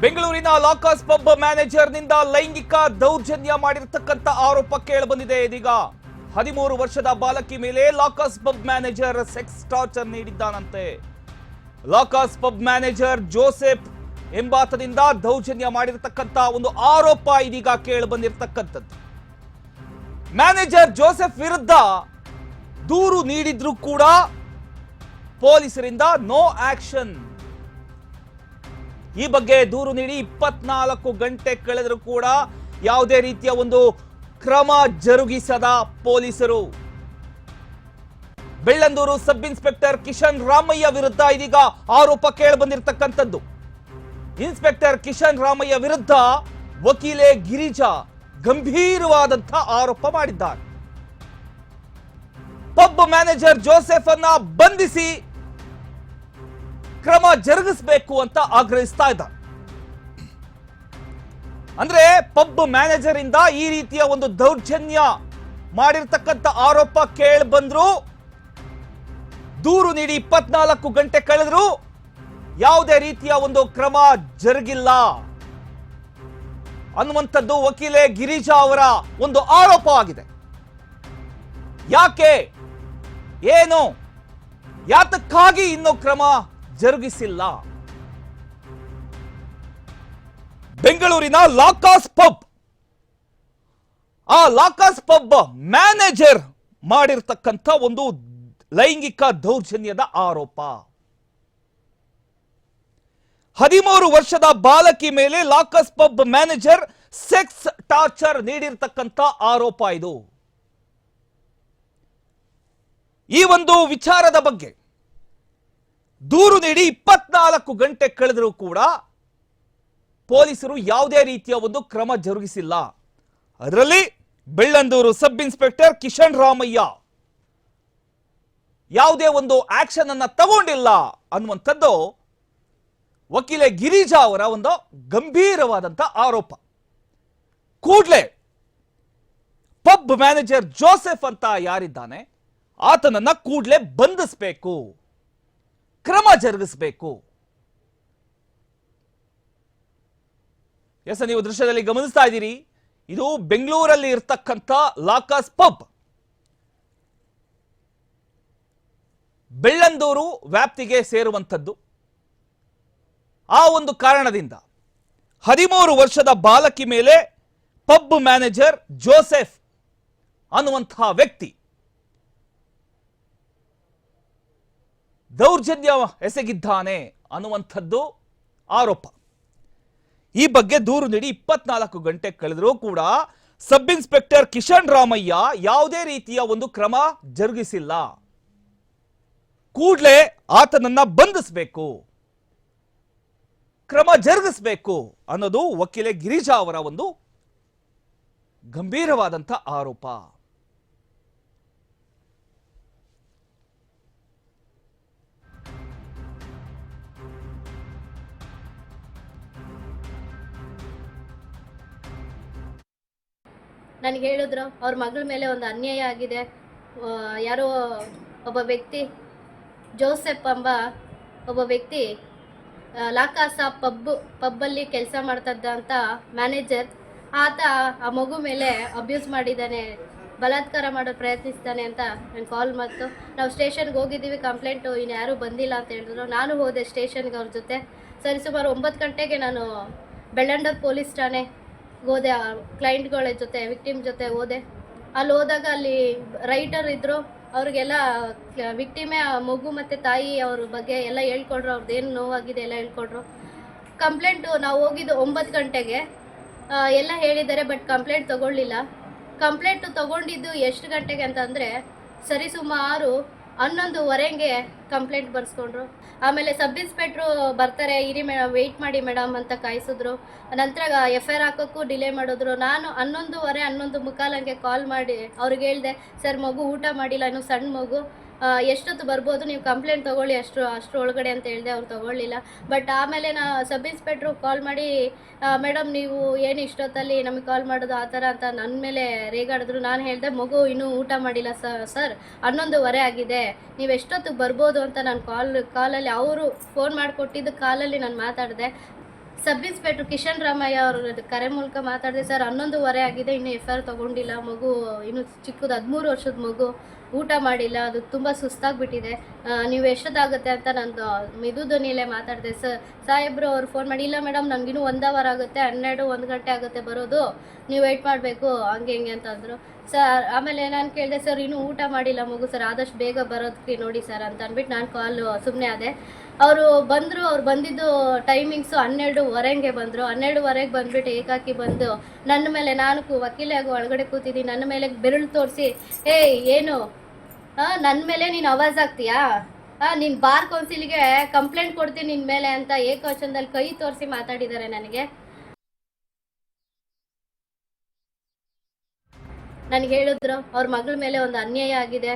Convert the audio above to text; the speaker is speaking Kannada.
ಬೆಂಗಳೂರಿನ ಲಾಕರ್ಸ್ ಪಬ್ ಮ್ಯಾನೇಜರ್ನಿಂದ ಲೈಂಗಿಕ ದೌರ್ಜನ್ಯ ಮಾಡಿರತಕ್ಕಂತ ಆರೋಪ ಕೇಳಿಬಂದಿದೆ. ಇದೀಗ 13 ವರ್ಷದ ಬಾಲಕಿ ಮೇಲೆ Lockers pub manager sex torture ನೀಡಿದ್ದಾನಂತೆ. ಲಾಕರ್ಸ್ ಪಬ್ ಮ್ಯಾನೇಜರ್ ಜೋಸೆಫ್ ಎಂಬಾತನಿಂದ ದೌರ್ಜನ್ಯ ಮಾಡಿರತಕ್ಕಂತ ಒಂದು ಆರೋಪ ಇದೀಗ ಕೇಳಿಬಂದಿರತಕ್ಕಂಥದ್ದು. ಮ್ಯಾನೇಜರ್ ಜೋಸೆಫ್ ವಿರುದ್ಧ ದೂರು ನೀಡಿದ್ರು ಕೂಡ ಪೊಲೀಸರಿಂದ ನೋ ಆಕ್ಷನ್. ಈ ಬಗ್ಗೆ ದೂರು ನೀಡಿ 24 ಗಂಟೆ ಕಳೆದರೂ ಕೂಡ ಯಾವುದೇ ರೀತಿಯ ಒಂದು ಕ್ರಮ ಜರುಗಿಸದ ಪೊಲೀಸರು. ಬೆಳ್ಳಂದೂರು ಸಬ್ ಇನ್ಸ್ಪೆಕ್ಟರ್ ಕಿಶನ್ ರಾಮಯ್ಯ ವಿರುದ್ಧ ಇದೀಗ ಆರೋಪ ಕೇಳಿಬಂದಿರತಕ್ಕಂಥದ್ದು. ಇನ್ಸ್ಪೆಕ್ಟರ್ ಕಿಶನ್ ರಾಮಯ್ಯ ವಿರುದ್ಧ ವಕೀಲೆ ಗಿರಿಜಾ ಗಂಭೀರವಾದಂತಹ ಆರೋಪ ಮಾಡಿದ್ದಾರೆ. ಪಬ್ ಮ್ಯಾನೇಜರ್ ಜೋಸೆಫ್ ಅನ್ನ ಬಂಧಿಸಿ ಕ್ರಮ ಜರುಗಿಸಬೇಕು ಅಂತ ಆಗ್ರಹಿಸ್ತಾ ಇದ್ದಾರೆ. ಅಂದ್ರೆ ಪಬ್ ಮ್ಯಾನೇಜರ್ ಇಂದ ಈ ರೀತಿಯ ಒಂದು ದೌರ್ಜನ್ಯ ಮಾಡಿರ್ತಕ್ಕಂಥ ಆರೋಪ ಕೇಳಿ ಬಂದ್ರು, ದೂರು ನೀಡಿ 24 ಗಂಟೆ ಕಳೆದ್ರು ಯಾವುದೇ ರೀತಿಯ ಒಂದು ಕ್ರಮ ಜರುಗಿಲ್ಲ ಅನ್ನುವಂಥದ್ದು ವಕೀಲೆ ಗಿರಿಜಾ ಅವರ ಒಂದು ಆರೋಪವಾಗಿದೆ. ಯಾಕೆ, ಏನು, ಯಾತಕ್ಕಾಗಿ ಇನ್ನೂ ಕ್ರಮ ಜರುಗಿಸಿಲ್ಲ? ಬೆಂಗಳೂರಿನ ಲಾಕರ್ಸ್ ಪಬ್, ಆ ಲಾಕರ್ಸ್ ಪಬ್ ಮ್ಯಾನೇಜರ್ ಮಾಡಿರ್ತಕ್ಕಂಥ ಒಂದು ಲೈಂಗಿಕ ದೌರ್ಜನ್ಯದ ಆರೋಪ. 13 ವರ್ಷದ ಬಾಲಕಿ ಮೇಲೆ Lockers pub manager sex torture ನೀಡಿರ್ತಕ್ಕಂಥ ಆರೋಪ ಇದು. ಈ ಒಂದು ವಿಚಾರದ ಬಗ್ಗೆ ದೂರು ನೀಡಿ 24 ಗಂಟೆ ಕಳೆದರೂ ಕೂಡ ಪೊಲೀಸರು ಯಾವುದೇ ರೀತಿಯ ಒಂದು ಕ್ರಮ ಜರುಗಿಸಿಲ್ಲ. ಅದರಲ್ಲಿ ಬೆಳ್ಳಂದೂರು ಸಬ್ ಇನ್ಸ್ಪೆಕ್ಟರ್ ಕಿಶನ್ ರಾಮಯ್ಯ ಯಾವುದೇ ಒಂದು ಆಕ್ಷನ್ ಅನ್ನ ತಗೊಂಡಿಲ್ಲ ಅನ್ನುವಂಥದ್ದು ವಕೀಲೆ ಗಿರಿಜಾ ಅವರ ಒಂದು ಗಂಭೀರವಾದಂತ ಆರೋಪ. ಕೂಡಲೇ ಪಬ್ ಮ್ಯಾನೇಜರ್ ಜೋಸೆಫ್ ಅಂತ ಯಾರಿದ್ದಾನೆ ಆತನನ್ನ ಕೂಡಲೇ ಬಂಧಿಸಬೇಕು, ಕ್ರಮ ಜರುಗಿಸಬೇಕು. ಎಸ್, ನೀವು ದೃಶ್ಯದಲ್ಲಿ ಗಮನಿಸ್ತಾ ಇದ್ದೀರಿ, ಇದು ಬೆಂಗಳೂರಲ್ಲಿ ಇರ್ತಕ್ಕಂಥ ಲಾಕರ್ಸ್ ಪಬ್. ಬೆಳ್ಳಂದೂರು ವ್ಯಾಪ್ತಿಗೆ ಸೇರುವಂಥದ್ದು. ಆ ಒಂದು ಕಾರಣದಿಂದ 13 ವರ್ಷದ ಬಾಲಕಿ ಮೇಲೆ ಪಬ್ ಮ್ಯಾನೇಜರ್ ಜೋಸೆಫ್ ಅನ್ನುವಂತಹ ವ್ಯಕ್ತಿ ದೌರ್ಜನ್ಯ ಎಸಗಿದ್ದಾನೆ ಅನ್ನುವಂಥದ್ದು ಆರೋಪ. ಈ ಬಗ್ಗೆ ದೂರು ನೀಡಿ 24 ಗಂಟೆ ಕಳೆದರೂ ಕೂಡ ಸಬ್ ಇನ್ಸ್ಪೆಕ್ಟರ್ ಕಿಶನ್ ರಾಮಯ್ಯ ಯಾವುದೇ ರೀತಿಯ ಒಂದು ಕ್ರಮ ಜರುಗಿಸಿಲ್ಲ. ಕೂಡಲೇ ಆತನನ್ನ ಬಂಧಿಸಬೇಕು, ಕ್ರಮ ಜರುಗಿಸಬೇಕು ಅನ್ನೋದು ವಕೀಲೆ ಗಿರಿಜಾ ಅವರ ಒಂದು ಗಂಭೀರವಾದಂಥ ಆರೋಪ. ನನಗೆ ಹೇಳಿದ್ರು ಅವ್ರ ಮಗಳ ಮೇಲೆ ಒಂದು ಅನ್ಯಾಯ ಆಗಿದೆ, ಯಾರೋ ಒಬ್ಬ ವ್ಯಕ್ತಿ ಜೋಸೆಫ್ ಎಂಬ ಒಬ್ಬ ವ್ಯಕ್ತಿ ಲಾಕಾಸ ಪಬ್ಬಲ್ಲಿ ಕೆಲಸ ಮಾಡ್ತಿದ್ದ ಅಂತ ಮ್ಯಾನೇಜರ್, ಆತ ಆ ಮಗು ಮೇಲೆ ಅಬ್ಯೂಸ್ ಮಾಡಿದ್ದಾನೆ, ಬಲಾತ್ಕಾರ ಮಾಡೋದು ಪ್ರಯತ್ನಿಸ್ತಾನೆ ಅಂತ ನಾನು ಕಾಲ್ ಮಾಡ್ತು. ನಾವು ಸ್ಟೇಷನ್ಗೆ ಹೋಗಿದ್ದೀವಿ, ಕಂಪ್ಲೇಂಟು ಇನ್ನು ಯಾರೂ ಬಂದಿಲ್ಲ ಅಂತ ಹೇಳಿದ್ರು. ನಾನು ಹೋದೆ ಸ್ಟೇಷನ್ಗೆ ಅವ್ರ ಜೊತೆ. ಸರಿಸುಮಾರು 9 ಗಂಟೆಗೆ ನಾನು ಬೆಳ್ಳಂಡೂರು ಪೊಲೀಸ್ ಠಾಣೆ ಹೋದೆ, ಕ್ಲೈಂಟ್ಗಳ ಜೊತೆ, ವಿಕ್ಟಿಮ್ ಜೊತೆ ಹೋದೆ. ಅಲ್ಲಿ ಹೋದಾಗ ಅಲ್ಲಿ ರೈಟರ್ ಇದ್ದರು, ಅವ್ರಿಗೆಲ್ಲ ವಿಕ್ಟಿಮೇ ಮಗು ಮತ್ತು ತಾಯಿ ಅವ್ರ ಬಗ್ಗೆ ಎಲ್ಲ ಹೇಳ್ಕೊಡ್ರು, ಅವ್ರದ್ದು ಏನು ನೋವಾಗಿದೆ ಎಲ್ಲ ಹೇಳ್ಕೊಡ್ರು. ಕಂಪ್ಲೇಂಟು ನಾವು ಹೋಗಿದ್ದು 9 ಗಂಟೆಗೆ ಎಲ್ಲ ಹೇಳಿದ್ದಾರೆ, ಬಟ್ ಕಂಪ್ಲೇಂಟ್ ತೊಗೊಳ್ಳಿಲ್ಲ. ಕಂಪ್ಲೇಂಟು ತೊಗೊಂಡಿದ್ದು ಎಷ್ಟು ಗಂಟೆಗೆ ಅಂತಂದರೆ ಸರಿಸುಮಾರು 11:15ಗೆ ಕಂಪ್ಲೇಂಟ್ ಬರ್ಸ್ಕೊಂಡ್ರು. ಆಮೇಲೆ ಸಬ್ ಇನ್ಸ್ಪೆಕ್ಟ್ರು ಬರ್ತಾರೆ, ಇರಿ ಮೇಡಮ್, ವೆಯ್ಟ್ ಮಾಡಿ ಮೇಡಮ್ ಅಂತ ಕಾಯಿಸಿದ್ರು. ನಂತರ FIR ಹಾಕೋಕ್ಕೂ ಡಿಲೇ ಮಾಡಿದ್ರು. ನಾನು 11:15, 11:45 ಕಾಲ್ ಮಾಡಿ ಅವ್ರಿಗೆ ಹೇಳಿದೆ, ಸರ್ ಮಗು ಊಟ ಮಾಡಿಲ್ಲ, ಇನ್ನೂ ಸಣ್ಣ ಮಗು, ಎಷ್ಟೊತ್ತು ಬರ್ಬೋದು, ನೀವು ಕಂಪ್ಲೇಂಟ್ ತೊಗೊಳ್ಳಿ ಅಷ್ಟು ಒಳಗಡೆ ಅಂತ ಹೇಳಿದೆ. ಅವ್ರು ತೊಗೊಳ್ಳಿಲ್ಲ. ಬಟ್ ಆಮೇಲೆ ಸಬ್ ಇನ್ಸ್ಪೆಕ್ಟ್ರು ಕಾಲ್ ಮಾಡಿ, ಮೇಡಮ್ ನೀವು ಏನು ಇಷ್ಟೊತ್ತಲ್ಲಿ ನಮಗೆ ಕಾಲ್ ಮಾಡೋದು ಆ ಥರ ಅಂತ ನನ್ನ ಮೇಲೆ ರೇಗಾಡಿದ್ರು. ನಾನು ಹೇಳಿದೆ, ಮಗು ಇನ್ನೂ ಊಟ ಮಾಡಿಲ್ಲ ಸರ್, 11:15 ಆಗಿದೆ, ನೀವು ಎಷ್ಟೊತ್ತಿಗೆ ಬರ್ಬೋದು ಅಂತ ನಾನು ಕಾಲಲ್ಲಿ ಅವರು ಫೋನ್ ಮಾಡಿಕೊಟ್ಟಿದ್ದು ಕಾಲಲ್ಲಿ ನಾನು ಮಾತಾಡಿದೆ. ಸಬ್ ಇನ್ಸ್ಪೆಕ್ಟರ್ ಕಿಶನ್ ರಾಮಯ್ಯ ಅವರು ಕರೆ ಮೂಲಕ ಮಾತಾಡಿದೆ. ಸರ್ 11:15 ಆಗಿದೆ, ಇನ್ನೂ FIR ತಗೊಂಡಿಲ್ಲ. ಮಗು ಇನ್ನು ಚಿಕ್ಕದು 13 ವರ್ಷದ ಮಗು, ಊಟ ಮಾಡಿಲ್ಲ, ಅದು ತುಂಬ ಸುಸ್ತಾಗ್ಬಿಟ್ಟಿದೆ. ನೀವು ಎಷ್ಟೊತ್ತಾಗುತ್ತೆ ಅಂತ ನಂದು ಮಿದು ಧ್ವನಿಯಲ್ಲೇ ಮಾತಾಡಿದೆ. ಸಾಹೇಬ್ರು ಅವ್ರು ಫೋನ್ ಮಾಡಿ, ಇಲ್ಲ ಮೇಡಮ್ ನನಗಿನ್ನೂ 1 ಅವರ್ ಆಗುತ್ತೆ, 1 ಗಂಟೆ ಆಗುತ್ತೆ ಬರೋದು, ನೀವು ವೆಯ್ಟ್ ಮಾಡಬೇಕು ಹಂಗೆ ಹಿಂಗೆ ಅಂತಂದರು. ಸರ್ ಆಮೇಲೆ ನಾನು ಕೇಳಿದೆ, ಸರ್ ಇನ್ನೂ ಊಟ ಮಾಡಿಲ್ಲ ಮಗು ಸರ್, ಆದಷ್ಟು ಬೇಗ ಬರೋದಕ್ಕೆ ನೋಡಿ ಸರ್ ಅಂತ ಅಂದ್ಬಿಟ್ಟು ನಾನು ಕಾಲು ಸುಮ್ಮನೆ ಆದೆ. ಅವರು ಬಂದರು. ಅವ್ರು ಬಂದಿದ್ದು ಟೈಮಿಂಗ್ಸು 12:15ಗೆ ಬಂದರು. 12:15ಗೆ ಬಂದುಬಿಟ್ಟು ಏಕಾಕಿ ಬಂದು ನನ್ನ ಮೇಲೆ, ನಾನು ವಕೀಲಾಗಿ ಒಳಗಡೆ ಕೂತಿದ್ದೀನಿ, ನನ್ನ ಮೇಲೆ ಬೆರಳು ತೋರಿಸಿ, ಏಯ್ ಏನು ನನ್ನ ಮೇಲೆ ನೀನು ಆವಾಜ್ ಆಗ್ತೀಯಾ, ನೀನು ಬಾರ್ ಕೌನ್ಸಿಲ್ಗೆ ಕಂಪ್ಲೇಂಟ್ ಕೊಡ್ತೀನಿ ನಿನ್ನ ಮೇಲೆ ಅಂತ ಏಕವಚನದಲ್ಲಿ ಕೈ ತೋರಿಸಿ ಮಾತಾಡಿದ್ದಾರೆ ನನಗೆ. ನನಗೆ ಹೇಳಿದ್ರು ಅವ್ರ ಮಗಳ ಮೇಲೆ ಒಂದು ಅನ್ಯಾಯ ಆಗಿದೆ,